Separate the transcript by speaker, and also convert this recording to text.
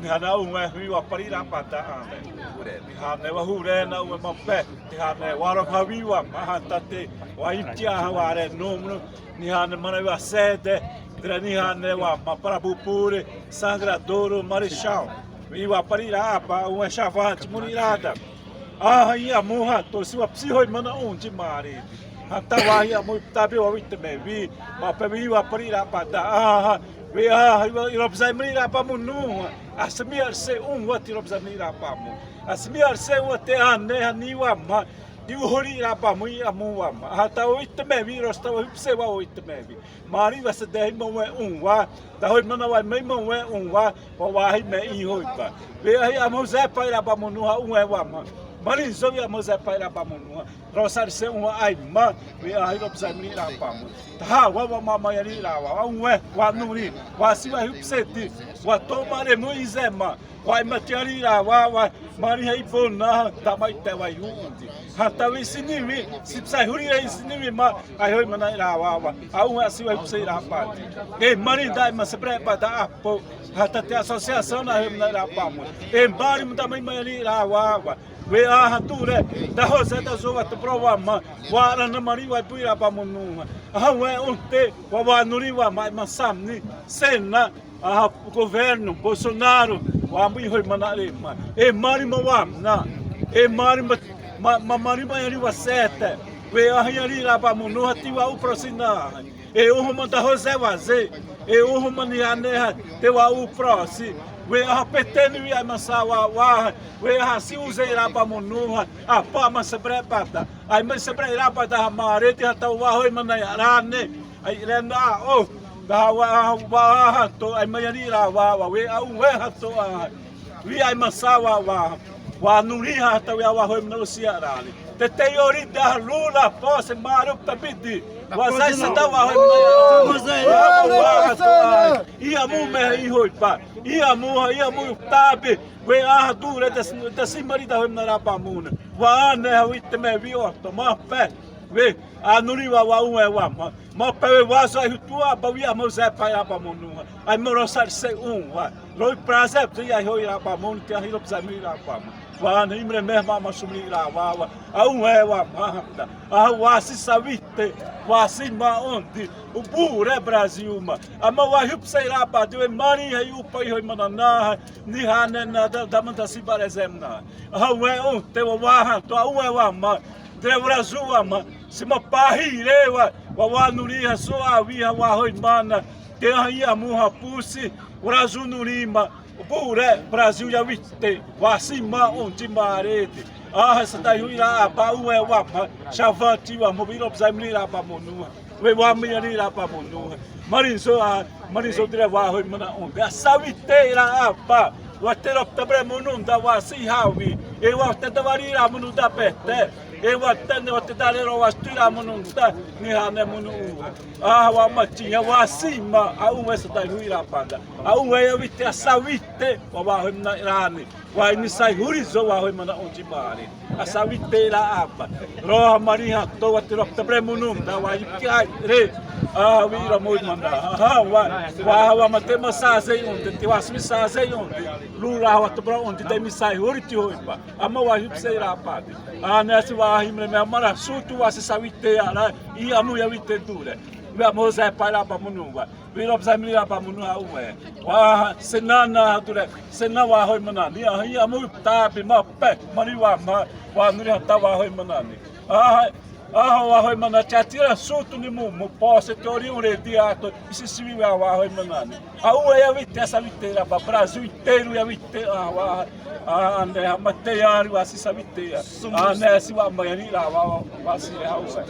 Speaker 1: Hana unga hiwa parira pata ane. Hane wa hurena unga mape. Hane wara paviwa mahatate wa itia haware nomno. Ni hane mana wa sede. Ni hane wa maparapupure sangradoro marechal. Iwa parira apa unga Xavante murirada. Ia muha to si wa psiho mana onde mare. Hata wa ia mu tabe wa vitme vi ma pe iwa parira pata. We irop zaimira pa munu asmiar se wat irop zaimira pa mu asmiar se wat ane haniwa ma diu hori ra pa mu amuwa ma hata oitme vi rosta se wa oitme vi mari va se dei mo wa da hoi mana wa mai mo wa wa hi me I hoi pa we ai amo ze pa ra pa munu ha wa ma mari zo vi amo ze pa ra pa munu rosar se ai ma we ai irop zaimira pa mu ha wa mama yari la wa nuri wa si wa hupseti wa tomare muizema wa matiari la wa mari hai bona ta mai te wa yundi hata we sinimi si sai huri ai sinimi ma ai hoi mana la wa au si wa hupsei la pa e mari dai ma se prepa da apo hata te associação na hoi la pa mu e mari mu também mai la wa we hature da rosa da zoa to prova wa na mari wa puira pa munu we onte wa nuri wa mai masamni sena o governo Bolsonaro wa mui hoi manare e mari wa na e mari mari mai wa sete we ahiri la pa munu hati wa u prosina e o manda rosa wa ze e o mani ane te wa u prosi we peteni we masawa wa we si uzeira pa monuha a pa ma se prepata ai ma se prepata da mare te hata wa hoi mana rane ai rena o da wa to ai ma yari ra wa we we hato we ai masawa wa nuri hata we wa hoi mana sia rane te teori da lula po se maru tapiti wa sai se da wa hoi mana ia mu me I hoi pa ia mu tabe we dure da simari da hoi mana pa muna wa ne hawite me vi orto ma pe we anuri wa wa ma pe wa sa tua ba vi amo se pa pa munu ai mo rosar se wa loi prazer tu ia hoi ra pa munu te hiro psami ra pa wa nem me ma sumri ra wa wa wa si savite wa si ma onde o Povo Brasil ma ama wa hupsei ra pa de mari hai upa hoi manana ni hane na da manta si barazem na we onte wa to wa ma de Brasil ma si ma pahire wa nuri so avia wa hoi mana te hai amu pusi Brasil nuri ma o Povo Brasil já viste wa si ma onde marete essa daí irá pa wa Xavante wa mobilo psaimri ra pa monu we wa mi ra pa monu marizo dire wa hoi mana onde a saviteira apa wa terop tabre monu da wa si hawi e wa te davari ra monu da pete e wa te dare ro wa stira monu da ni hane monu wa matinha wa sima essa daí irá pa da eu vite a savite wa hoi mana rani wa ni sai hurizo wa hoi mana onde mare a saviteira apa roha mariha to wa terop tabre monu da wa ikai re vira muito manda wa mate masase onde te was misase onde lura wa to bra onde te misai horiti hoipa ama wa hipsei ra pa nesse wa himre me mara sutu wa se savite ara I amu ya vite dure we moza pa ra pa munua we ro psa mira pa munua wa senana dure sena wa hoi manani I amu ta pe ma pe mari wa nuri ta wa hoi manani wa hoi mana tira sutu ni mu posse teoria rediato se se vive wa hoi manani ia vite essa viteira para Brasil inteiro ia vite ane mateari wa si saviteia ane si wa mani la wa si le hausa